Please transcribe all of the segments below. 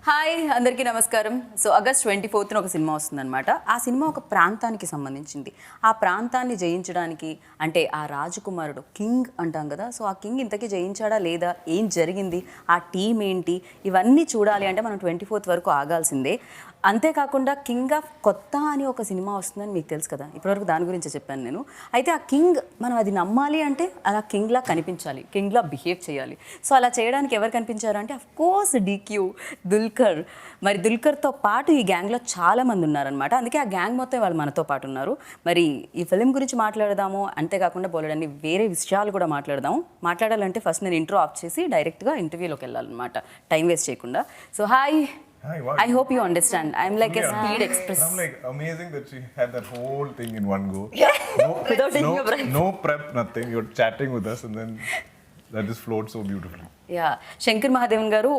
Hi అందరికీ నమస్కారం. So August 24న ఒక సినిమా వస్తుందన్నమాట. ఆ సినిమా ఒక ప్రాంతానికి సంబంధించింది. ఆ ప్రాంతాన్ని జయించడానికి అంటే ఆ రాజకుమారుడు కింగ్ అంటాం కదా, సో ఆ కింగ్ ఇంతకీ జయించాడా లేదా, ఏం జరిగింది, ఆ టీం ఏంటి, ఇవన్నీ చూడాలి అంటే మనం 24th వరకు ఆగాల్సిందే. అంతేకాకుండా కింగ్ ఆఫ్ కొత్త అని ఒక సినిమా వస్తుందని మీకు తెలుసు కదా, ఇప్పటివరకు దాని గురించి చెప్పాను నేను. అయితే ఆ కింగ్ మనం అది నమ్మాలి అంటే అలా కింగ్లా కనిపించాలి, కింగ్లా బిహేవ్ చేయాలి. సో అలా చేయడానికి ఎవరు కనిపించారు అంటే అఫ్కోర్స్ డీక్యూ, దుల్కర్. మరి దుల్కర్తో పాటు ఈ గ్యాంగ్లో చాలామంది ఉన్నారనమాట. అందుకే ఆ గ్యాంగ్ మొత్తం వాళ్ళు మనతో పాటు ఉన్నారు. మరి ఈ ఫిలిం గురించి మాట్లాడదాము, అంతేకాకుండా బోలెడన్ని వేరే విషయాలు కూడా మాట్లాడదాము. మాట్లాడాలంటే ఫస్ట్ నేను ఇంట్రో ఆఫ్ చేసి డైరెక్ట్గా ఇంటర్వ్యూలోకి వెళ్ళాలన్నమాట, టైం వేస్ట్ చేయకుండా. So hi. Hi, wow. I hope you understand. I'm like a speed express. I'm like amazing that she had that whole thing in one go. Without taking a breath. No prep, nothing. You're chatting with us and then that just flowed so beautifully. Shankar Mahadevan గారు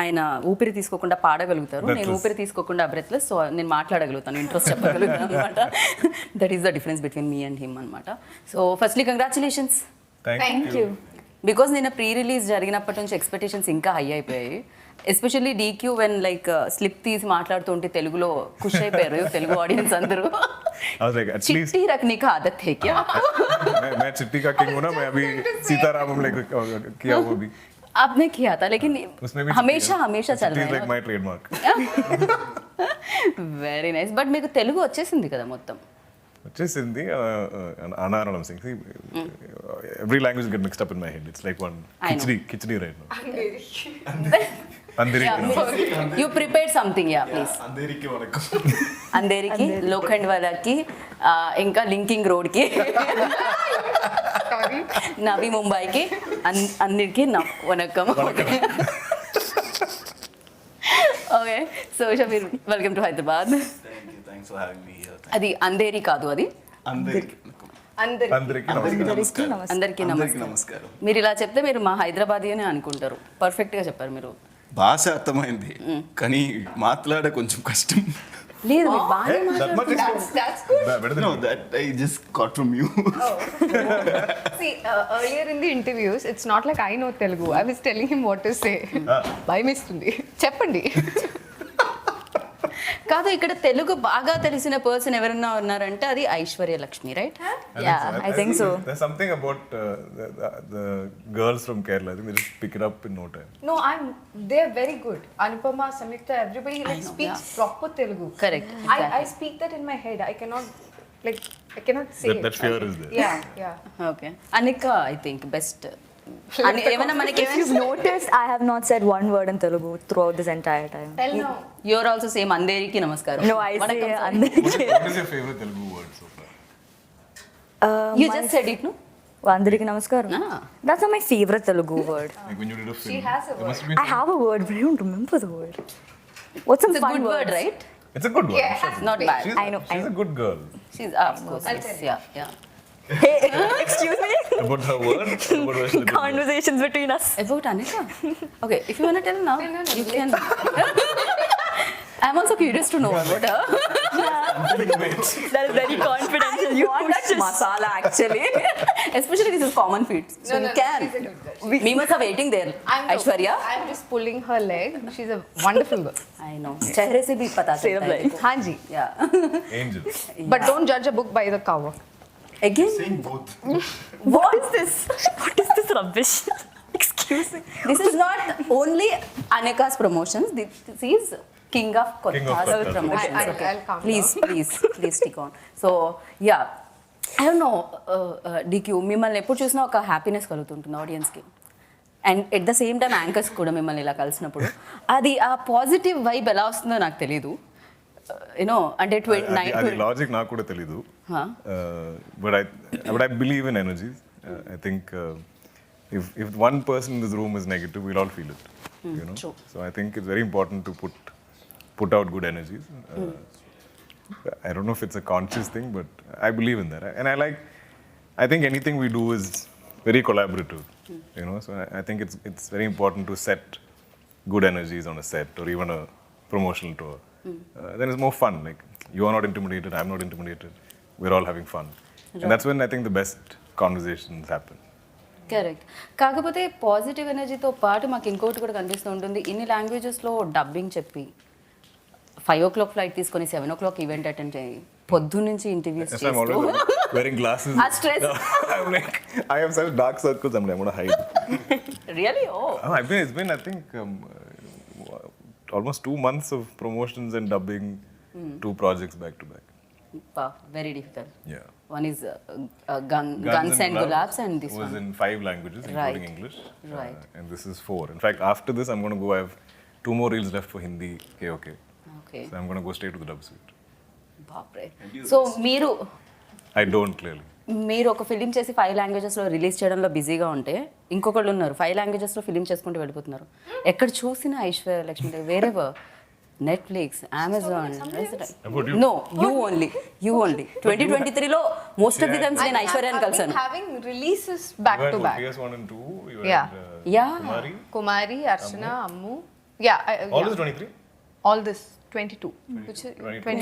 ఆయన ఊపిరి తీసుకోకుండా పాడగలుగుతారు, నేను ఊపిరి తీసుకోకుండా breathless, so నేను మాట్లాడగలుగుతాను, interest చెప్పగలుగుతాను అనమాట. That is the difference between me and him అనమాట. So firstly congratulations. Thank you. Because నిన్న ప్రీ రిలీజ్ జరిగినప్పటి నుంచి ఎక్స్పెక్టేషన్స్ ఇంకా హై అయిపోయాయి. Especially DQ when like slip తీసి మాట్లాడుతుంటే తెలుగులో ఖుషి అయిపోయారు తెలుగు ఆడియన్స్ అందరూ. I was like, at least చిట్టి रखने का आदत है क्या? मैं चिट्टी का किंग हूं ना, मैं अभी सीतारामम like किया हुआ भी. आपने किया था लेकिन उसमें भी हमेशा हमेशा चल चिट्टी रहा is like है. my trademark. Very nice. But మీకు తెలుగు వచ్చేసింది కదా మొత్తం? వచ్చేసింది అనారణం Singh. Every language get mixed up in my head. It's like one khichdi right now. అందరికి you prepare something, yeah please. అందరికి వణకం. అందరికి, లోఖండ్ వాళ్ళకి, ఇంకా లింకింగ్ రోడ్కి, నవీ ముంబైకి, అందరికి వనక్కం. Okay, so Shabbir, welcome to Hyderabad. అది అంధేరి కాదు, అది అందరికీ నమస్కారం. మీరు ఇలా చెప్తే మీరు మా హైదరాబాదీ అని అనుకుంటారు. పర్ఫెక్ట్గా చెప్పారు మీరు. భాష అర్థమైంది కానీ మాట్లాడే కొంచెం కష్టం. లేదు, మీరు బాగానే No, that I just got from you. See, earlier in the interviews, it's not like I know Telugu. I was telling him what to say. భయమేస్తుంది, చెప్పండి. కాదు, ఇక్కడ తెలుగు బాగా తెలిసిన పర్సన్ ఎవరన్నా ఉన్నారంటే అది Aishwarya Lakshmi, right? I think so. There's something about the girls from Kerala. I think they just pick it up in no time. No, they're very good. Anupama, Samyukta, everybody like speaks proper Telugu. Correct. I speak that in my head. I cannot say it. That fear is there. Yeah. Okay. Anika I think best. ఏమైనా మనకి If you've noticed, I have not said one word in Telugu throughout this entire time. Tell now. You are also same. అందరికి నమస్కారం. No, I say vanakkam, sorry. andariki. What is your favorite Telugu word so far? You just said it, no? Andariki namaskaram. Ah. That's not my favorite Telugu word. Like when you did a film. She has a there must word. have been I have a word, but I don't remember the word. What's some It's a fun good word, words? right? It's a good word. Yeah, I'm sure. Not bad. She's, I know, She's I a good girl. She's of course. Yeah. Hey, excuse me. About her word, about her good girl. Conversations between us. About Anika? Okay, if you want to tell now, you can. I'm also curious to know about her. That is very confidential. You want that masala actually. Especially this is common feet. So you can. she's a good girl. We must have waiting there. Aishwarya? I'm just pulling her leg. She's a wonderful girl. I know. चेहरे से भी पता चलता है. हाँ जी. Yeah. Angel. But don't judge a book by the cover. Again? Saying both. What is this? What is this rubbish? Excuse me. This is not only Anika's promotions. This is King of King of Kotha's Kotha. promotions. Okay. I'll calm Please stick on. So yeah, I don't know. DQ, మిమ్మల్ని ఎప్పుడు చూసినా ఒక happiness కలుగుతుంటుంది ఆడియన్స్కి. And at the same time anchors కూడా మిమ్మల్ని ఇలా కలిసినప్పుడు అది ఆ పాజిటివ్ వైబ్ ఎలా వస్తుందో నాకు తెలీదు. యూనో అంటే అది లాజిక్ నాకు కూడా తెలీదు. But I believe in energies. I think if one person in this room is negative, we'll all feel it. You know. True. So I think it's very important to put out good energies. I don't know if it's a conscious thing, but I believe in that. And I think anything we do is very collaborative. You know. So I think it's very important to set good energies on a set or even a promotional tour. Then it's more fun. Like you are not intimidated, I'm not intimidated. We're all having fun. And that's when I think the best conversations happen. Correct. కాకపోతే positive ఎనర్జీతో పాటు మాకు ఇంకోటి కూడా కనిపిస్తూ ఉంటుంది. ఇన్ని లాంగ్వేజెస్లో dubbing చెప్పి 5 o'clock ఫ్లైట్ తీసుకొని 7 o'clock ఈవెంట్ అటెండ్ అయ్యి పొద్దున్నుంచి interviews Yes, I'm always wearing glasses. ఆ stress. I'm like, I have such dark circles. I'm gonna hide. Really oh Oh, it's been I think almost 2 months of promotions and dubbing 2 projects back to back. Very difficult. Yeah. One is Guns and Gulabs and this was one. in 5 languages, including Right. English. Right. And this is 4. In fact, after this, I'm going to go. I have 2 more reels left for Hindi KOK. Okay. So I'm going to go straight to the dub suite. బాప్రే. So మీరు I don't clearly. ఒక film చేసి 5 లాంగ్వేజెస్లో release చేయడంలో బిజీగా ఉంటే ఇంకొకళ్ళు ఉన్నారు 5 లాంగ్వేజెస్లో film చేసుకుంటూ వెళ్ళిపోతున్నారు. ఎక్కడ చూసినా Aishwarya Lakshmi wherever Netflix Amazon About you? No you only 2023లో మోస్ట్ ఆఫ్ ది టైమ్స్ నేను ఐశ్వర్యాని కలిసాను. Having releases back You had to what, back. PS1 and 2. You Yeah. had Yeah. Kumari. Kumari, Archana, Ammu. Yeah. All Yeah. this 23. All this 22. Which is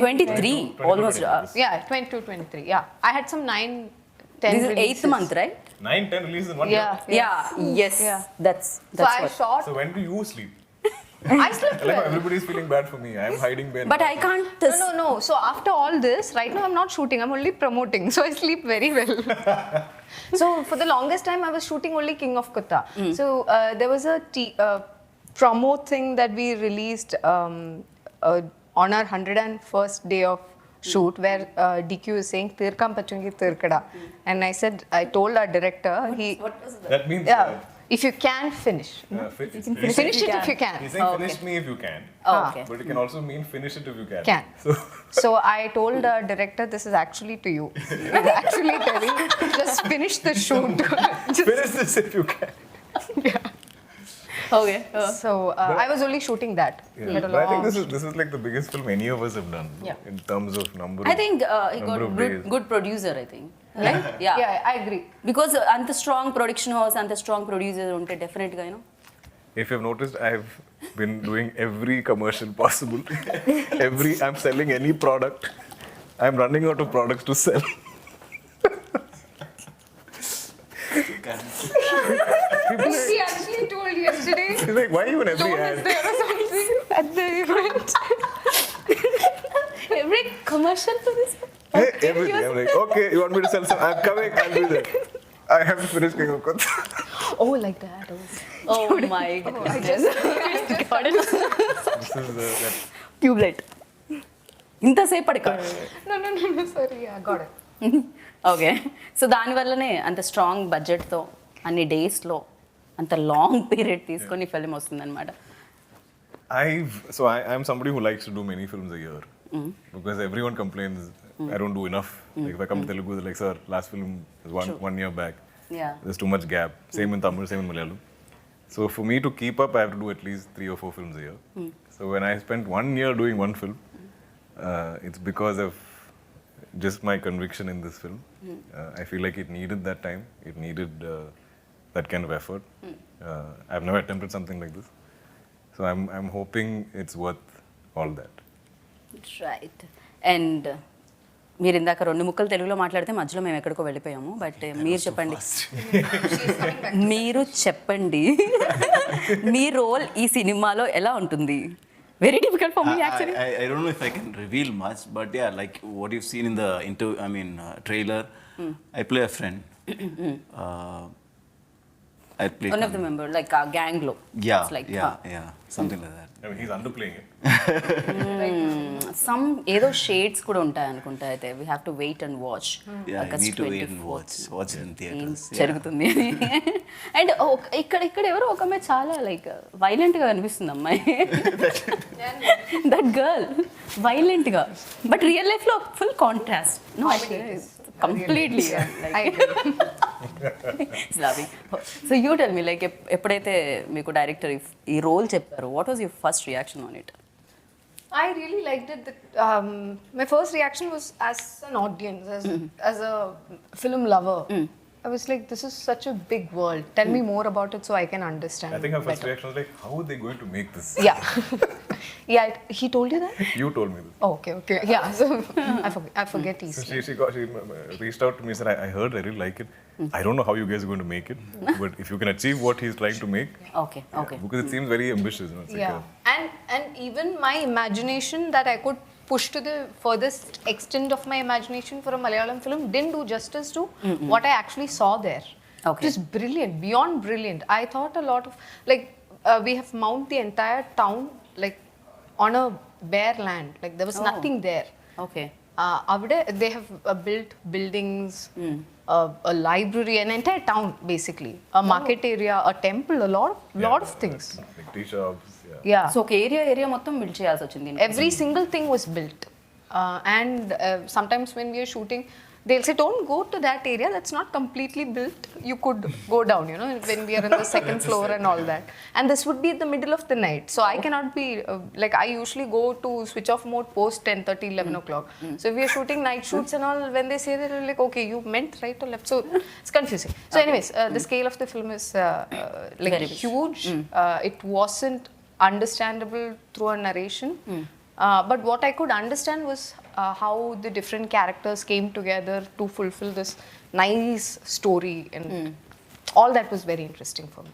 23 almost. Yeah, 22, 23. Yeah. I had some 9, 10 this is releases. 8th month, right? 9, 10 releases in 1 Yeah. year. Yes. Yeah. That's So I what. shot. So when do you sleep? I slept Like well. everybody's feeling bad for me. I'm hiding behind. But I can't. No. So after all this, right now I'm not shooting. I'm only promoting. So I sleep very well. So for the longest time, I was shooting only King of Kotha. So there was a promo thing that we released on our 101st day of shoot, where DQ is saying "Tirkam pachungi tirkada," and I said, I told our director, That means. yeah, if you can finish, finish it if you can. He's saying finish me if you can. Okay. But it can also mean finish it if you can. Can. So I told our director, this is actually to you. He's actually telling, just finish the shoot. Just, Finish this if you can. Okay. so I was only shooting that. Yeah. Had a But I think long- this is like the biggest film any of us have done. Yeah. In terms of number. I think he got number of days. good producer, I think. Right? Yeah. Yeah, I agree. Because అంత strong production house అంత strong producer ఉంటే డెఫినెట్గా you know. If you've noticed, I've been doing every commercial possible. I'm selling any product. I'm running out of products to sell. He actually told yesterday. He's like, why even every Don't ad? is there or something at the event. Every commercial for this. Hey, everything. I'm like, okay, you want me to sell some? I'm coming, I'll be there. I have to finish King of Kotha. Oh, like that. Oh my goodness. This is that. Tubelight ఇంతసేపటిక. No. Sorry, yeah, got it. Okay. So దానివల్లనే అంత strong బడ్జెట్తో అన్ని డేస్లో అంత long period తీసుకొని film వస్తుందన్నమాట. I'm somebody who likes to do many films a year because everyone complains I don't do enough. Like if I come to Telugu, they're like, sir, last film was one year back. Yeah. There's too much gap. Same in Tamil, same in Malayalam. So for me to keep up, I have to do at least 3 or 4 films a year. So when I spent 1 year doing one film, it's because of just my conviction in this film. I feel like it needed that time. It needed that kind of effort. I've never attempted something like this. So I'm hoping it's worth all that. Right. And మీరు ఇందాక 2 ముక్కలు తెలుగులో మాట్లాడితే మధ్యలో మేము ఎక్కడికో వెళ్ళిపోయాము. But మీరు చెప్పండి, మీరు చెప్పండి మీ రోల్ ఈ సినిమాలో ఎలా ఉంటుంది? Very difficult for me actually. I don't know if I can reveal much, but yeah, like what you've seen in the trailer, I play a friend. I play one of the member like ఆ gang లో. yeah, It's like, yeah, something like that. I mean, he's underplaying it. Some ఏదో shades కూడా ఉంటాయి అనుకుంటా. అయితే we have to wait and watch. Yeah, you need to wait and watch it in theaters. Yeah. జరుగుతుంది. And ఇక్కడ ఎవరో ఒక అమ్మాయి చాలా లైక్ వైలెంట్ గా కనిపిస్తుంది అమ్మాయి. దట్ గర్ల్ వైలెంట్ గా, బట్ రియల్ లైఫ్ లో full contrast. No, completely loving. So you tell me, like ఎప్పుడైతే మీకు డైరెక్టర్ ఈ రోల్ చెప్పారు, what was your first reaction on it? I really liked it. My first reaction was as an audience, as a film lover. I was like, this is such a big world. Tell me more about it so I can understand. I think her first better. reaction was like, how are they going to make this? Yeah. Yeah, he told you that? You told me this. Oh, okay. Yeah, so I forget So easily. she reached out to me and said, I heard, I really like it. I don't know how you guys are going to make it, but if you can achieve what he's trying to make, okay because it seems very ambitious. You know, it's Yeah, and even my imagination that I could push to the furthest extent of my imagination for a Malayalam film didn't do justice to what I actually saw there. Okay. It is brilliant, beyond brilliant. I thought a lot of, like, we have mount the entire town like on a bare land, like there was nothing there. Okay Avade, they have built buildings, a library, an entire town basically, a market area, a temple, a lot of things. like tea shops. Yeah. Yeah. So ఒక area మొత్తం build చేయాల్సి వచ్చింది దీనికి. Every single thing was built. And sometimes when we are shooting, they'll say, don't go to that area, that's not completely built. You could go down, you know, when we are in the second floor and all that. And this would be in the middle of the night. So I cannot be, like, I usually go to switch off mode post 10:30, 11 o'clock. So if we are shooting night shoots and all, when they say that, we're like, okay, you meant right or left. So it's confusing. So anyways, the scale of the film is like Very big. huge. It wasn't understandable through a narration. But what I could understand was how the different characters came together to fulfill this nice story, and all that was very interesting for me.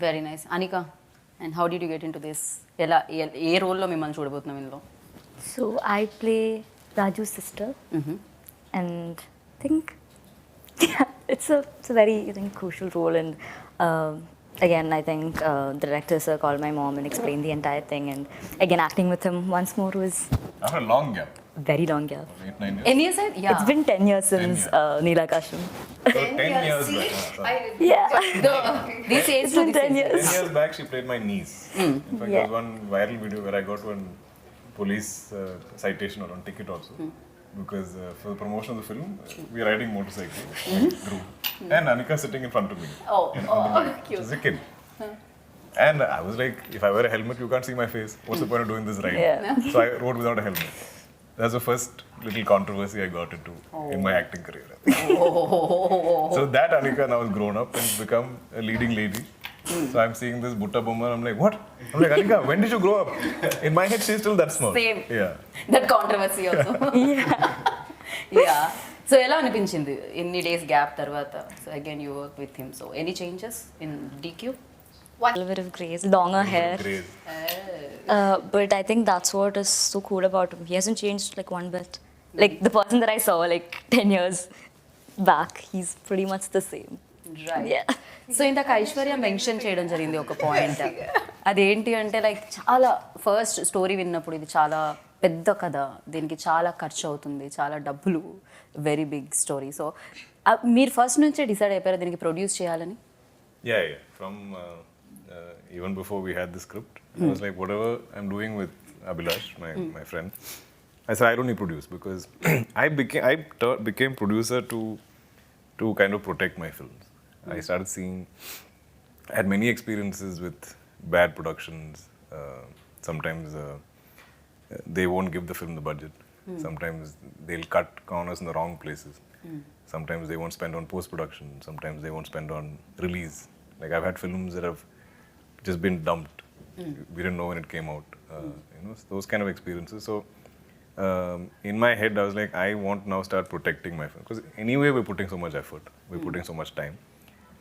Very nice. Anika, and how did you get in to this? ఎలా ఏ రోల్లో మిమ్మల్ని చూడబోతున్నాం ఇందులో? So I play Raju's sister, and I think it's a very crucial role. And again, I think the director sir called my mom and explained the entire thing. And again, acting with him once more was After a long gap, very long gap. 8-9 years. ఎన్ని years? Yeah It's been 10 years since Neelakasham. So 10 years back. Sorry. Yeah. This age It's been 10 years. 10 years back, she played my niece. In fact, there was one viral video where I got one police citation or on ticket also. Because for the promotion of the film, we are riding motorcycle, group, and Anikha sitting in front of me. Cute. She's a kid. And I was like, if I wear a helmet, you can't see my face. What's the point of doing this ride? Yeah. So I rode without a helmet. That's the first little controversy I got into in my acting career. So that Anikha now has grown up and become a leading lady. So I'm seeing this Butta Bomma, I'm like, what? I'm like, Anikha, when did you grow up? In my head, she's still that small. Same. Yeah. That controversy also. Yeah. So ఎలా అనిపించింది ఎన్ని days gap తర్వాత? So again you work with him. So any changes in DQ? A little bit of grace, longer hair. Great. But I think that's what is so cool about him. He hasn't changed like one bit. Like the person that I saw like 10 years back, he's pretty much the same. Right. Yeah. So ఇందాక Aishwarya mention చేయడం జరిగింది ఒక point. అదేంటి అంటే like చాలా first story విన్నప్పుడు ఇది చాలా పెద్ద కథ, దీనికి చాలా ఖర్చు అవుతుంది, చాలా డబ్బులు, వెరీ బిగ్ స్టోరీ. సో మీరు ఫస్ట్ నుంచే డిసైడ్ అయిపోయారు దీనికి ప్రొడ్యూస్ చేయాలని? Yeah. From even before we had the script, I was like, whatever I'm doing with Abhilash, my friend, I said I don't need produce because I became producer to kind of protect my films. I started seeing, I had many experiences with bad productions. Sometimes they won't give the film the budget. Sometimes they'll cut corners in the wrong places. Sometimes they won't spend on post-production. Sometimes they won't spend on release. Like I've had films that have just been dumped. We didn't know when it came out. Those kind of experiences. So in my head, I was like, I want now start protecting my film because anyway we're putting so much effort, we're putting so much time,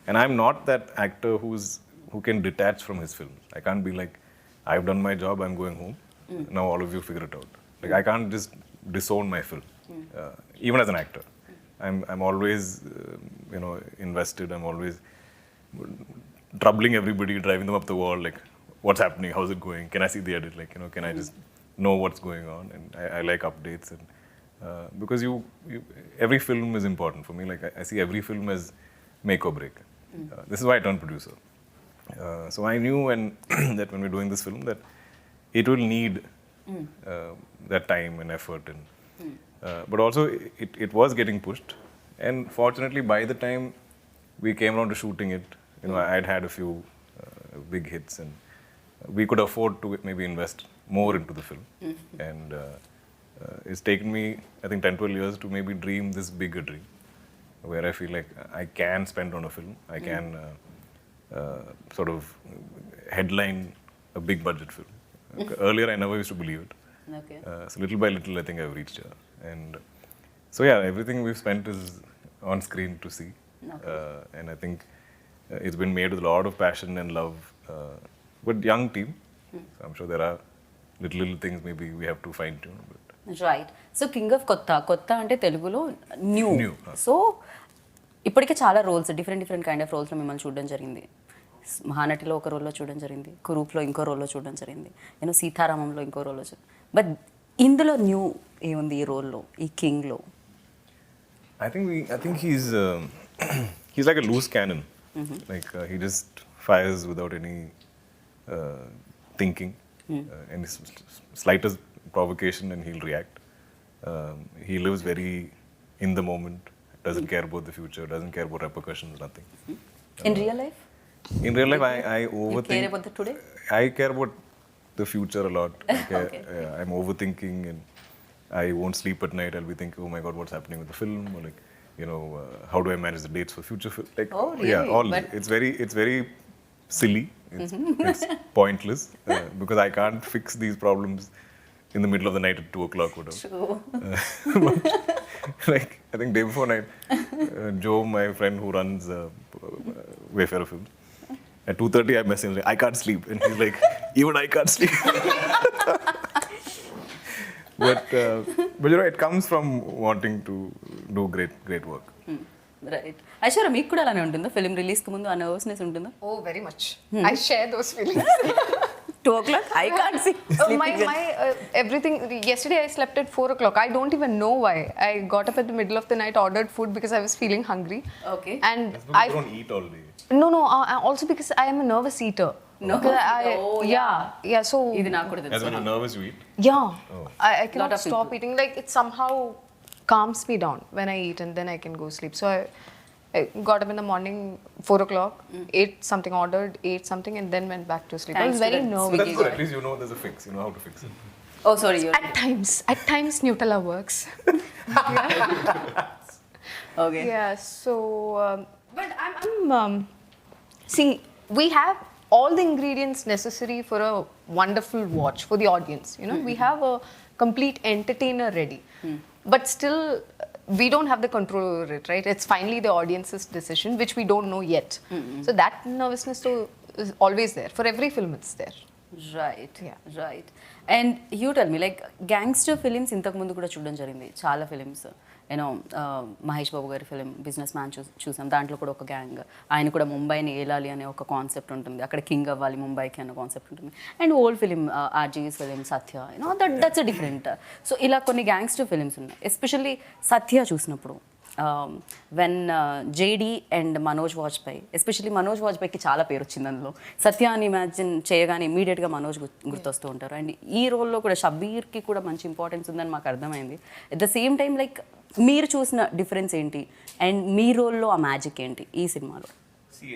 and I'm not that actor who can detach from his films. I can't be like, I've done my job, I'm going home. Now all of you figure it out. Like I can't just disown my film, even as an actor. I'm always invested. I'm always troubling everybody, driving them up the wall, like, what's happening? How's it going? Can I see the edit? Like, can I just know what's going on? And I like updates, and because every film is important for me. Like, I see every film as make or break. This is why I turned producer. So I knew that when we're doing this film, that it will need that time and effort, and but also it was getting pushed. And fortunately, by the time we came around to shooting it, I'd had a few big hits, and we could afford to maybe invest more into the film. And it's taken me, I think, 10-12 years to maybe dream this bigger dream, where I feel like I can spend on a film, I can sort of headline a big budget film. Earlier, I never used to believe it. Okay. So little by little, I think I've reached here. And so yeah, everything we've spent is on screen to see. And I think it's been made with a lot of passion and love. But young team. So I'm sure there are little things maybe we have to fine tune. But right so king of కొత్త అంటే తెలుగులో new New. So ఇప్పటికే చాలా roles different kind of రోల్స్లో మిమ్మల్ని చూడడం జరిగింది. మహానటిలో ఒక రోల్లో చూడడం జరిగింది, కురూప్లో ఇంకో రోల్లో చూడడం జరిగింది, నేను సీతారామంలో ఇంకో రోల్లో బట్ ఇందులో న్యూ ఏముంది ఈ రోల్లో, ఈ కింగ్లో? I think he's he's like a loose cannon. Like he just fires without any thinking, any slightest provocation, and he'll react. He lives very in the moment. Doesn't care about the future. Doesn't care about repercussions. Nothing. In real life In real life, I overthink. care about the today? I care about the future a lot. I'm overthinking, and I won't sleep at night. I'll be thinking, oh my god, what's happening with the film? Or like, how do I manage the dates for future film? Like, Oh, really? yeah, all. But- It's very silly. It's pointless because I can't fix these problems in the middle of the night at 2:00 or whatever. Like, I think day before night, Joe, my friend who runs Wayfarer Films, at 2:30 I message him, like, I can't sleep. And he's like, even I can't sleep. But it comes from wanting to do great work. Right. Aishwarya, మీకు కూడా అలానే ఉంటుందా? Film రిలీజ్కి ముందు ఆ nervousness ఉంటుందా? Oh, very much. I share those feelings. 2:00 I can't see. my everything. Yesterday I slept at 4:00. I don't even know why. I got up at the middle of the night, ordered food because I was feeling hungry. Okay. And That's because I you don't eat all day. no. Also because I am a nervous eater. No. Oh, yeah. So ఇది నాకు కూడా As తెలుసు. when you're nervous, you eat. yeah, I cannot Lot of stop people. eating. Like it somehow calms me down when I eat, and then I can go sleep. So I got up in the morning, 4:00, ate something, ate something, and then went back to sleep. I Thanks was to very that So nervous. that's good. At least you know there's a fix. You know how to fix it. Oh, sorry. At times Nutella works. Okay. Yeah. So, but I'm see, we have all the ingredients necessary for a wonderful watch for the audience. We have a complete entertainer ready, but still we don't have the control over it, right? It's finally the audience's decision, which we don't know yet. So that nervousness is always there. For every film, it's there. Right. Yeah. Right. And you tell me, like gangster films ఇంతకుముందు కూడా చూడడం జరిగింది, చాలా films. Mahesh Babu గారి film business man చూసాం. దాంట్లో కూడా ఒక గ్యాంగ్, ఆయన కూడా ముంబైని ఏలాలి అనే ఒక కాన్సెప్ట్ ఉంటుంది, అక్కడ కింగ్ అవ్వాలి ముంబైకి అనే కాన్సెప్ట్ ఉంటుంది. And old film RGV's film Satya, that's a different. So ఇలా కొన్ని గ్యాంగ్స్టర్ ఫిలిమ్స్ ఉన్నాయి. ఎస్పెషల్లీ సత్య చూసినప్పుడు when JD and Manoj Bajpayee, especially Manoj వాజ్పేయికి చాలా పేరు వచ్చింది అందులో. సత్య అని ఇమాజిన్ చేయగానే ఇమీడియట్గా మనోజ్ గుర్తొస్తూ ఉంటారు. అండ్ ఈ రోల్లో కూడా షబీర్కి కూడా మంచి ఇంపార్టెన్స్ ఉందని మాకు అర్థమైంది. At the same time like మీరు చూసిన డిఫరెన్స్ ఏంటి అండ్ మీ రోల్లో ఆ మ్యాజిక్ ఏంటి ఈ సినిమాలో? See,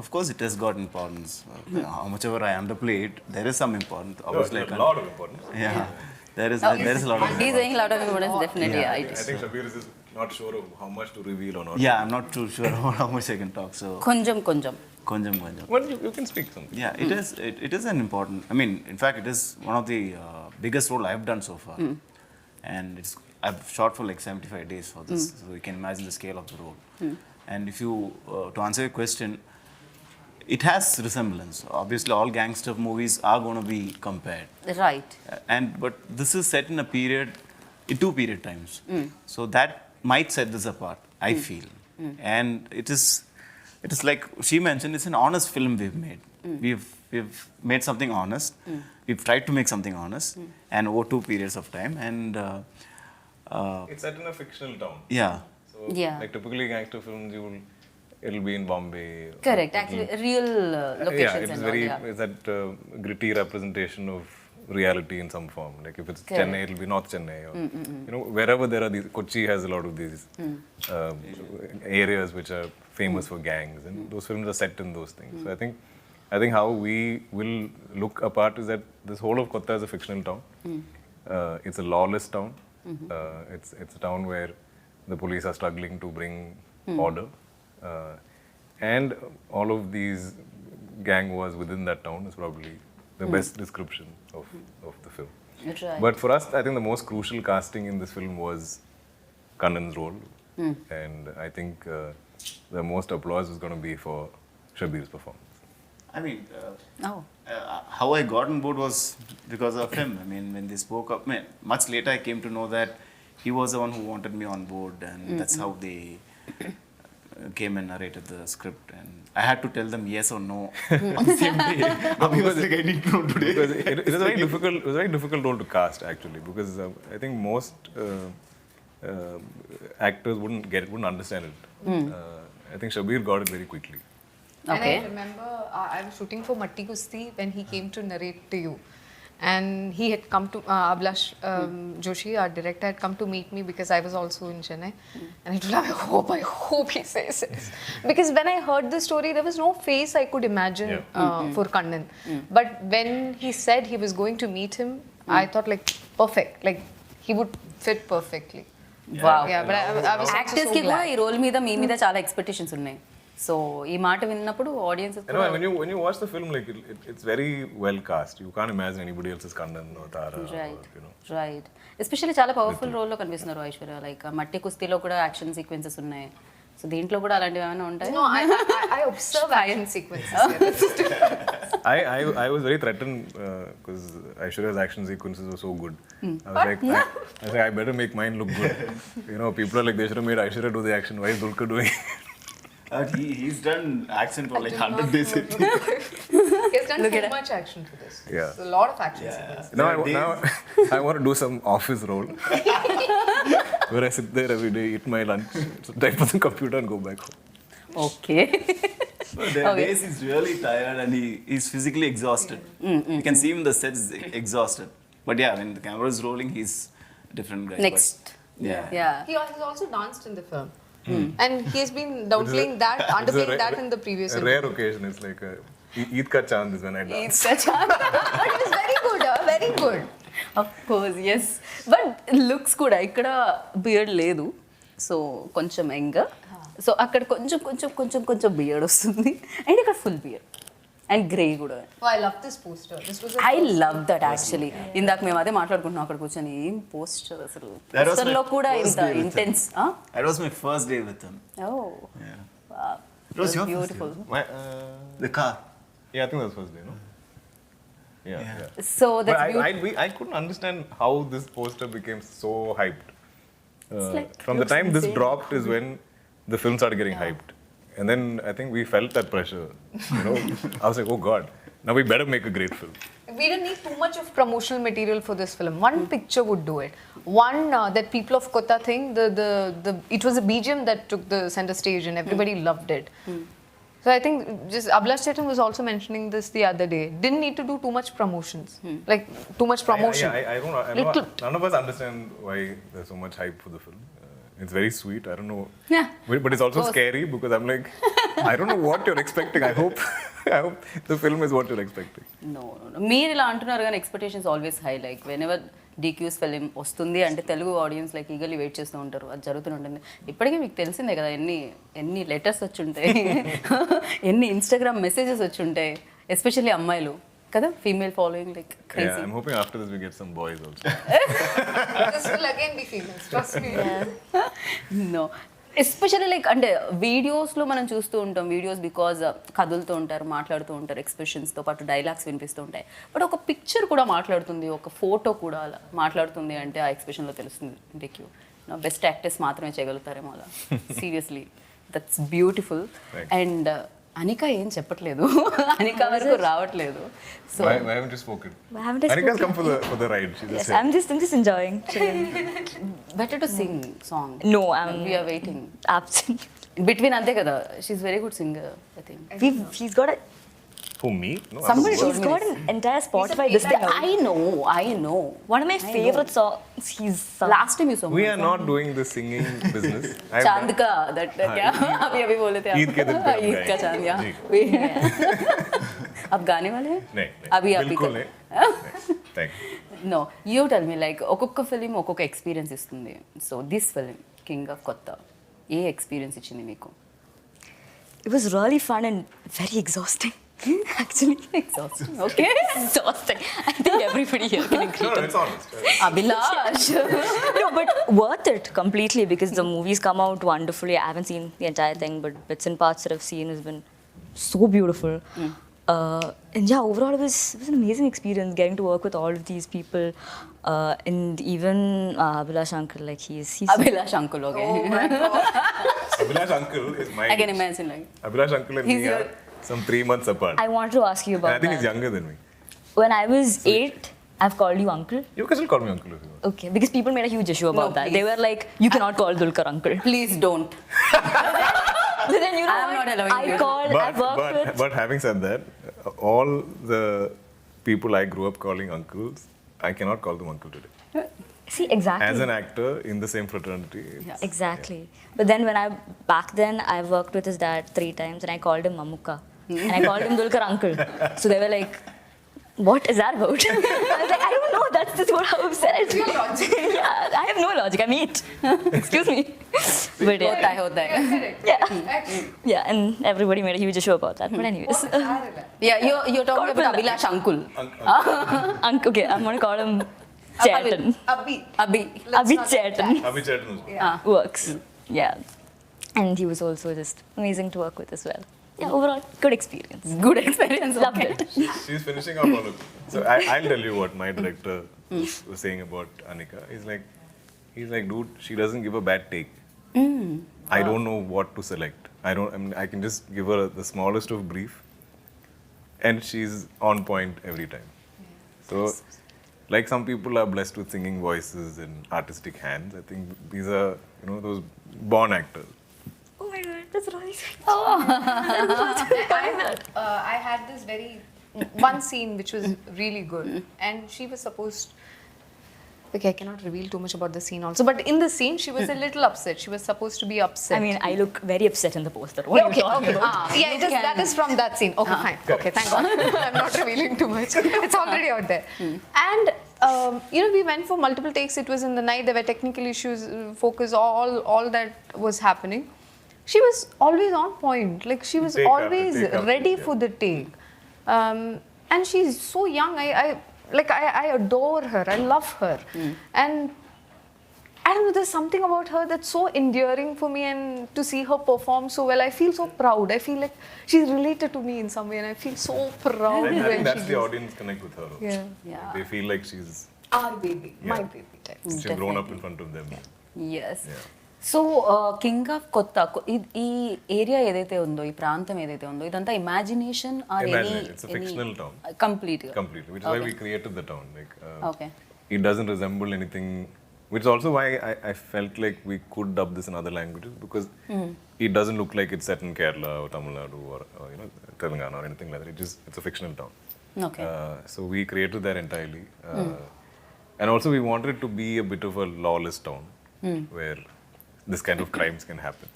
of course, it has got importance. How much ever I underplay it, there is some importance. Obviously, I a can't- lot of importance. Yeah, there is a lot of He's importance. saying a lot of importance, definitely. I think Shabir is not sure of how much to reveal or not. Yeah, I'm not too sure how much I can talk. So, కొంచెం konjam. Well, you can speak something. Yeah, it is an important. I mean, in fact, it is one of the biggest role I've done so far, and I've shot for like 75 days for this, so you can imagine the scale of the role. And if you to answer your question, it has resemblance. Obviously, all gangster movies are going to be compared. Right. But this is set in a period, in two period times. So that might set this apart, I feel. And it is like she mentioned, it's an honest film we've made. We've made something honest. We've tried to make something honest, and over two periods of time. And It's set in a fictional town. yeah, So, Yeah. like typically gangster films, it'll be in Bombay. Correct. Actually real Yeah, locations it's and very, all. it's that gritty representation of reality in some form. Like if it's Correct. Chennai, it'll be North Chennai. Or, wherever there are these, Kochi has a lot of these areas which are famous for gangs, and those films are set in those things. So I think how we will look apart is that this whole of Kotha is a fictional town. It's a lawless town. It's a town where the police are struggling to bring order, and all of these gang wars within that town is probably the best description of the film. Right. But for us, I think the most crucial casting in this film was Kannan's role. And I think the most applause was going to be for Shabir's performance. I mean, Oh. how I got on board was because of him. I mean, when they spoke up, much later I came to know that he was the one who wanted me on board, and that's how they came and narrated the script. And I had to tell them yes or no on the same day. Abhi was like, I need to know today. Because it was a very difficult, it was a very difficult role to cast actually, because I think most actors wouldn't understand it. I think Shabir got it very quickly. Okay. And I remember I was shooting for Matti Kusti when he came to narrate to you. And he had come to, Ablash Joshi, our director, had come to meet me because I was also in Chennai. And I told him, I hope he says this. Because when I heard the story, there was no face I could imagine for Kannan. But when he said he was going to meet him, I thought like, perfect. Like, he would fit perfectly. Wow. Yeah, but I was also actors so కి కూడా glad. ఈ role మీద మీ మీద చాలా expectations ఉన్నాయి. So ఈ మాట విన్నప్పుడు audience I know, when you watch the film, like it's very well cast. You can't imagine anybody else as Kannan or Tara. Right Or, you know. Right especially చాలా powerful రోల్లో కనిపిస్తున్నారు Aishwarya. Like మట్టి కుస్తీలో కూడా action sequences ఉన్నాయి. So దీంట్లో కూడా అలాంటివి ఏమైనా ఉంటాయి? No, I observe action sequences here. I was very threatened because Aishwarya's action sequences were so good. I was like, I better make mine look good. You know, people are like, they should have made Aishwarya do the action. Why is Dulquer doing it? He's done action for like 100 days. He's done too much action for this. Yeah. It's a lot of action sequences. Now I want to do some office role where I sit there every day, eat my lunch, type on the computer and go back home. Okay. So there are days he's really tired and he's physically exhausted. You can see him in the sets exhausted. But yeah, when the camera is rolling, he's a different guy. Next. But, yeah. Yeah. He has also danced in the film. And he has been downplaying that, underplaying that in the previous A film. rare occasion. It's like Eid ka chand is when I dance. But it was very good, very good. Of course yes. But looks కూడా ఇక్కడ beard లేదు, so కొంచెం young. So అక్కడ కొంచెం కొంచెం కొంచెం కొంచెం beard వస్తుంది, అండ్ ఇక్కడ ఫుల్ బియర్డ్ అండ్ గ్రే కూడా. Oh, I love this poster. This was I love that actually. ఇందాక మేము అదే మాట్లాడుకుంటున్నాం అక్కడ కూర్చొని, ఏం పోస్టర్ అసలు. That was పోస్టర్లో my కూడా first ఇంత day with him. Intense. That was my first day with him. Oh Yeah. It It was your beautiful. My, The car. yeah, I think that was first day, no? Yeah. So But that's I couldn't understand how this poster became so hyped. like, From the looks time this insane. dropped is when the film started getting hyped. And then I think we felt that pressure. You know, I was like, oh God, now we better make a great film. We didn't need too much of promotional material for this film. One picture would do it. One that people of Kotha think it was a BGM that took the center stage and everybody loved it. So I think just Ablash Chetan was also mentioning this the other day. Didn't need to do too much promotions, like too much promotion. I don't know. I know Little- none of us understand why there's so much hype for the film. It's very sweet. I don't know. Yeah. But it's also scary because I'm like, I don't know what you're expecting. I hope the film is what you're expecting. No మీరు ఇలా అంటున్నారు కానీ expectations always high. Like whenever DQ's film వస్తుంది అంటే Telugu audience like eagerly wait చేస్తూ ఉంటారు, అది జరుగుతూనే ఉంటుంది. ఇప్పటికీ మీకు తెలిసిందే కదా ఎన్ని లెటర్స్ వచ్చి ఉంటాయి, ఎన్ని ఇన్స్టాగ్రామ్ మెసేజెస్ వచ్చి ఉంటాయి, ఎస్పెషల్లీ అమ్మాయిలు కదా, female following like Yeah, crazy. I'm hoping after this we get some boys also. This will again be females, trust me. No especially like అంటే వీడియోస్లో మనం చూస్తూ ఉంటాం, వీడియోస్ బికాజ్ కదులుతూ ఉంటారు, మాట్లాడుతూ ఉంటారు, ఎక్స్ప్రెషన్స్తో పాటు డైలాగ్స్ వినిపిస్తూ ఉంటాయి. బట్ ఒక పిక్చర్ కూడా మాట్లాడుతుంది, ఒక ఫోటో కూడా అలా మాట్లాడుతుంది అంటే ఆ ఎక్స్ప్రెషన్లో తెలుస్తుంది. అంటే బెస్ట్ యాక్టర్స్ మాత్రమే చేయగలుగుతారేమో అలా. Seriously that's beautiful. అండ్ అనిక ఏం చెప్పట్లేదు, అనిక వరకు రావట్లేదు. So Why haven't you spoken? Why haven't I Anika's spoken? come for the ride. She's Yes, just here. I'm just enjoying. chilling. Better to sing song. No, I'm we are waiting absolutely. Between అంతే కదా. She is very good singer I think. She's got a. Who, me? No, I'm Somebody not- told She's me got this. an entire Spotify this thing. I know. One of my favorite songs he's sung. Last time you saw We are not doing the singing business. I've चांद done- का that क्या अभी बोले थे आप? ईद के दिन पे हम ईद का गाएंगे। चांद या जी। आप गाने वाले हैं? नहीं, अभी आप बिल्कुल नहीं. नहीं. Thank you. No, you tell me like ఒక్కొక్క ఫిలిం ఒక్కొక్క ఎక్స్పీరియన్స్ ఇస్తుంది. So this film king of కొత్త ఏ ఎక్స్పీరియన్స్ ఇచ్చింది మీకు? It was really fun and very exhausting. Actually, Exhausting. Okay. exhausting. I think everybody here can agree. No, it's honest. Abhilash. No, but worth it completely because the movies come out wonderfully. I haven't seen the entire thing, but bits and parts that I've seen has been so beautiful. And yeah, overall it was an amazing experience getting to work with all of these people. And even Abhilash Uncle, like he's Abhilash uncle, okay. Oh my god. Abhilash uncle is my I can age. imagine like. Abhilash uncle and He's me your- are some 3 months apart. I wanted to ask you And about I think that. he's younger than me. When I was 8, I've called you uncle. You can still call me uncle if you want. Okay, because people made a huge issue about No, that. please. They were like, you cannot call Dulquer uncle. Please don't. But then you know I am what? not allowing you. I've worked with. But having said that, all the people I grew up calling uncles, I cannot call them uncle today. See, exactly. As an actor in the same fraternity, Yeah. Exactly. But then back then I worked with his dad 3 times and I called him Mamukka. And I called him Dulquer uncle. So they were like, what is that about? I was like, I don't know, that's just what I've said. Yeah, I have no logic, I'm 8. Excuse me. But yeah. Hota hai. Yeah, and everybody made a huge issue about that. But anyways. Yeah, you're talking about Abhilash uncle. Okay, I'm going to call him Chetan. Abhi. Abhi Chetan. Abhi Chetanu. Works. Yeah. And he was also just amazing to work with as well. Yeah, overall, good experience. Good experience. Loved Okay. it. She's finishing up all of it. So I'll tell you what my director was saying about Anikha. He's like, dude, she doesn't give a bad take. I don't know what to select. I can just give her the smallest of brief, and she's on point every time. So, like some people are blessed with singing voices and artistic hands. I think these are, those born actors. Oh my god, that's really sweet. I had this one scene which was really good, and she was supposed. Okay, I cannot reveal too much about the scene also, but in the scene she was a little upset. She was supposed to be upset. I mean, I look very upset in the poster. What Yeah, are you talking about? Yeah, that is from that scene. Okay, fine. Okay, thank God. I'm not revealing too much. It's already out there. And we went for multiple takes. It was in the night. There were technical issues, focus, all that was happening. She was always on point. Like she was Take after always take after ready take. for the take. And she's so young. I adore her. I love her. And I don't know, there's something about her that's so endearing for me, and to see her perform so well, I feel so proud. I feel like she's related to me in some way, and I feel so proud I when think that's she the does. audience connect with her. Also. Yeah. Yeah. They feel like she's Our baby, my Yeah. baby type. she's grown up in front of them. Yes. Yeah. So king of కొత్త ఈ area ఏదైతే ఉందో ఈ ప్రాంతం ఏదైతే ఉందో ఇదంతా imagination or Imagine it's a fictional town. Complete Completely, which is why we created the town. Like, Okay. it doesn't resemble anything. Which is also why I felt like we could dub this in other languages, because it doesn't look like it's set in Kerala or Tamil Nadu or Telangana or anything like that. It's a fictional town. Okay. So we created that entirely, and also we wanted it to be a bit of a lawless town where this kind of crimes can happen.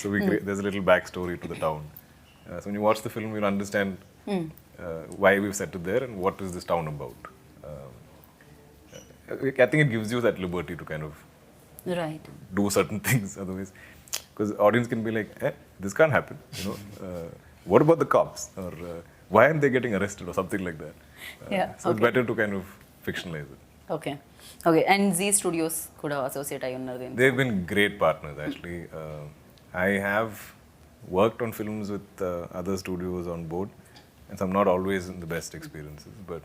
So there's a little backstory to the town. So when you watch the film, you'll understand why we've set it there and what is this town about. I think it gives you that liberty to kind of right do certain things. Otherwise, because the audience can be like, this can't happen. What about the cops? Or why aren't they getting arrested or something like that? Yeah, So it's better to kind of fictionalize it. Okay okay and Zee Studios కూడా associate అయి ఉన్నారు దీనికి They've been great partners, actually. I have worked on films with other studios on board, and some not always in the best experiences, but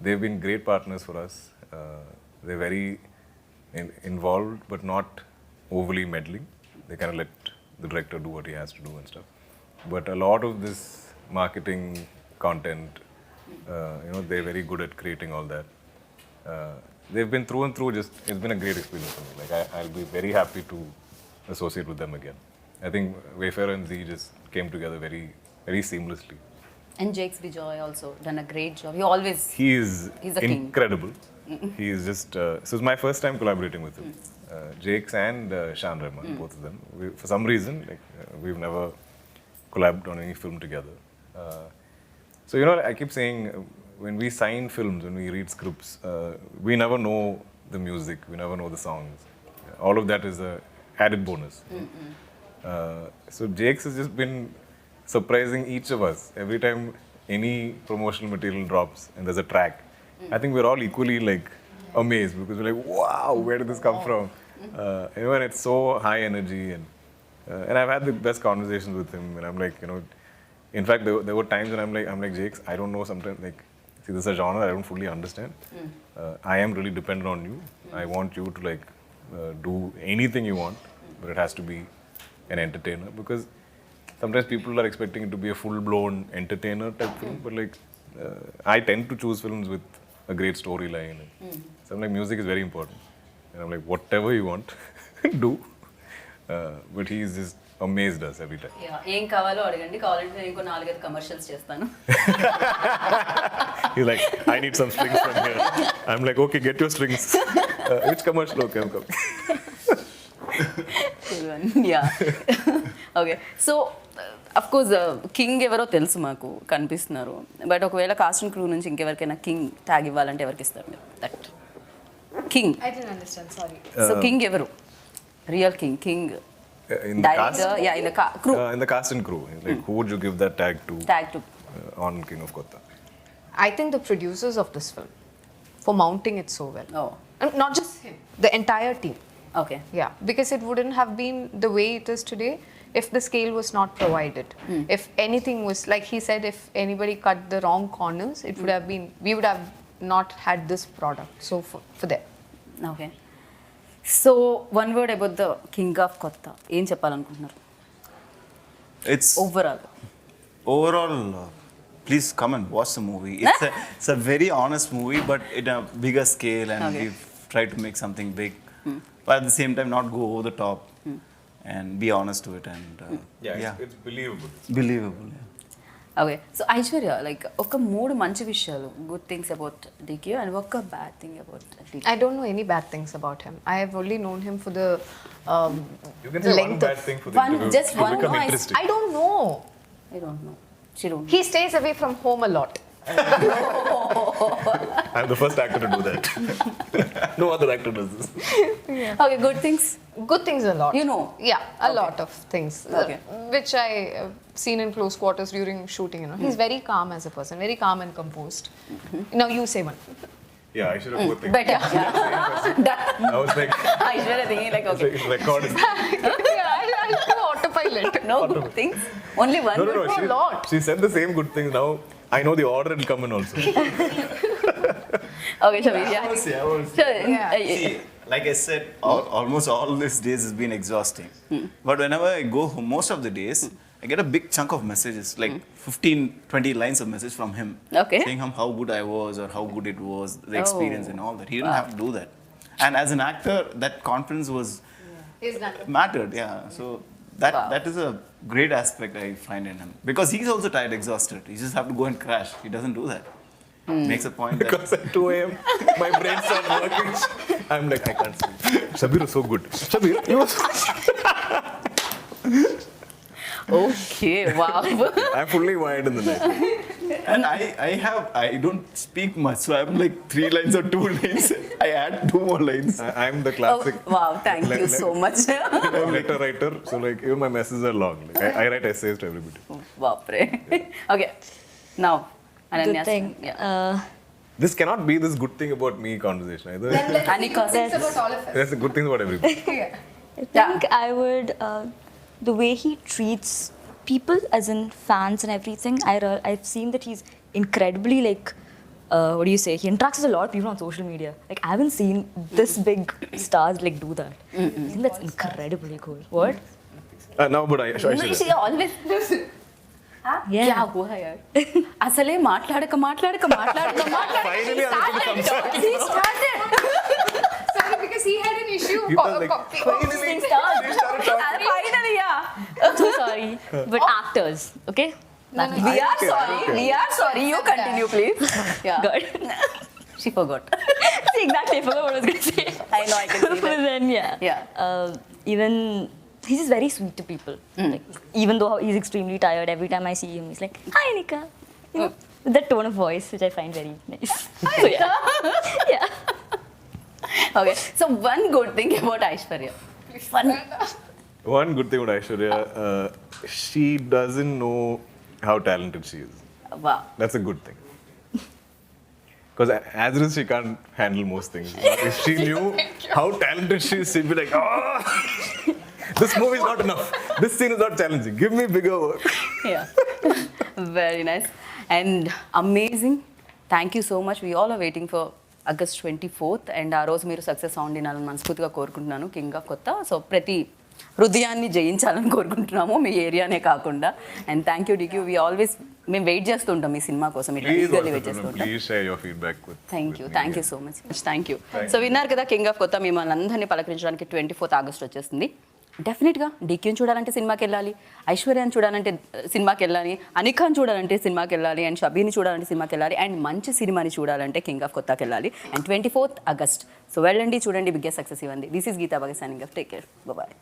they've been great partners for us. They're very involved, but not overly meddling. They kind of let the director do what he has to do and stuff. But a lot of this marketing content, they're very good at creating all that. They've been through and through. It's been a great experience for me. Like I'll be very happy to associate with them again. I think Wayfarer and Z just came together very, very seamlessly. And Jakes Vijay also done a great job he always He's a king. incredible. He is just. So it's my first time collaborating with him. Jakes and Shan Rahman, both of them. For some reason, we've never collabed on any film together. So I keep saying, when we sign films, when we read scripts, we never know the music, we never know the songs. All of that is a added bonus. So Jakes has just been surprising each of us every time any promotional material drops and there's a track. I think we're all equally like amazed because we're like, wow, where did this come from? And it's so high energy, and I've had the best conversations with him, and I'm like, in fact, there were times when I'm like, Jakes, I don't know sometimes, like, see, this is a genre I don't fully understand. I am really dependent on you. I want you to like do anything you want, but it has to be an entertainer, because sometimes people are expecting it to be a full-blown entertainer type film, but like I tend to choose films with a great storyline. So I'm like, music is very important, and I'm like, whatever you want, do. But he's just amazed us every time. ఏం కావాలో అడగండి, కావాలంటే నేను ఇంకో 4-5 commercials చేస్తాను. He's like, I need some strings from here. I'm like, okay, get your strings. Which commercial? Okay, I'm coming. Okay, so of course king ఎవరో తెలుసు, మాకు కనిపిస్తున్నారు. బట్ ఒకవేళ కాస్ట్ అండ్ క్రూ నుంచి ఇంకెవరికైనా కింగ్ ట్యాగ్ ఇవ్వాలంటే ఎవరికి ఇస్తారు మీరు? That king. I didn't understand, sorry. So king ఎవరు? Real king In the cast? in the crew. In the cast and crew. Like, who would you give that tag to on King of Kotha? I think the producers of this film for mounting it so well. Oh, And not just him, the entire team. okay. Yeah, because it wouldn't have been the way it is today if the scale was not provided. If anything was, like he said, if anybody cut the wrong corners, it would have been, we would have not had this product. So for them. Okay. So one word about the king of కొత్త, ఏం చెప్పాలనుకుంటున్నారు It's overall? please come and watch the movie. It's a very honest movie, but in a bigger scale, and Okay. we've tried to make something big, but at the same time not go over the top and be honest to it, and It's believable. believable. Yeah. Okay, so Aishwarya, like ఒక 3 మంచి విషయాలు, good things about DQ, and ఒక bad thing about DQ. I don't know any bad things about him. I have only known him for the You can say one length bad of. thing for the One- interview just to one become noise. interesting. I don't know. I don't know, she don't. He stays away from home a lot. I'm the first actor to do that. No other actor does this. Okay, good things. Good things a lot. You know. Yeah, a lot of things. Okay. Which I seen in close quarters during shooting, He's very calm as a person, very calm and composed. Now you say one. Yeah, I should have put things. Better. I was like, Aishwarya thinking like okay, it's recording. Yeah, I'll do autopilot. No good things, only one. No. a lot. She said the same good things. Now I know the order will come in also. Okay, Shabbir. Yeah. See, like I said, almost all these days has been exhausting. But whenever I go home, most of the days, I get a big chunk of messages, like 15-20 lines of message from him. Okay. Saying how good I was or how good it was, the experience and all that. He didn't have to do that. And as an actor, that confidence was mattered, yeah. So that is a great aspect I find in him. Because he's also tired, exhausted. He just have to go and crash. He doesn't do that. Makes a point that Because at 2 a.m. my brain starts working. I'm like, I can't sleep. Shabir was so good. Shabir, you were so okay, wow. I'm fully wired in the night. and I don't speak much, so I'm like 3 lines or 2 lines. I add 2 more lines. I'm the classic wow, thank you so much. letter writer. So like even my messages are long. Like, I write essays to everybody. బాప్రే. Okay, now Good thing. This cannot be this good thing about me conversation either. Anikha, Things about all of us. There's a good things about everybody. I think I would, the way he treats people, as in fans and everything, I've seen that he's incredibly like, what do you say? He interacts with a lot of people on social media. Like, I haven't seen this big stars like do that. I think that's incredibly cool. What? No, but I should. she always Yeah. क्या हुआ यार, అసలే మాట్లాడక Finally, He started. Sorry, because he had an issue. You were like, Finally, yeah. So sorry. But actors, okay? We are sorry. You continue, please. Yeah. Good. She forgot. See, exactly, I forgot what I was going to say. I know, I can see But that. then, even he's just very sweet to people. Like, even though he's extremely tired, every time I see him, he's like, "Hi, Anikha." You know, with that tone of voice, which I find very nice. So yeah. Okay, so one good thing about Aishwarya. One good thing about Aishwarya, she doesn't know how talented she is. వా That's a good thing. Because as it is, she can't handle most things. If she knew how talented she is, she'd be like, oh, this movie is not enough. This scene is not challenging. Give me bigger work. Yeah. Very nice. And amazing. Thank you so much. We all are waiting for August 24th. And ఆ రోజు మీరు success sound వినాలని మనస్ఫూర్తిగా కోరుకుంటున్నాను king of కొత్త. So ప్రతి హృదయాన్ని జయించాలని కోరుకుంటున్నాము మీ ఏరియానే కాకుండా. And thank you DQ. We always మేము వెయిట్ చేస్తుంటాం ఈ సినిమా కోసం, ఇట్లా Please, ఈగర్లీ also, వెయిట్ చేస్తుంటాం. please share your feedback with thank me. You so much. Thank you. So విన్నారు కదా కింగ్ ఆఫ్ కొత్త మిమ్మల్ని అందరినీ పలకరించడానికి 24th ఆగస్ట్ వచ్చేస్తుంది. డెఫినెట్గా డీక్యూని చూడాలంటే సినిమాకి వెళ్ళాలి, ఐశ్వర్యాన్ని చూడాలంటే సినిమాకి వెళ్ళాలి, అనిఖాని చూడాలంటే సినిమాకి వెళ్ళాలి, అండ్ షబీని చూడాలంటే సినిమాకి వెళ్ళాలి, అండ్ మంచి సినిమాని చూడాలంటే కింగ్ ఆఫ్ కొత్తకి వెళ్ళాలి. And 24th August. సో వెళ్ళండి, చూడండి, బిగ్గెస్ట్ సక్సెస్ ఇవ్వండి. దిస్ ఈస్ గీతా బాగా signing off. Take care, bye.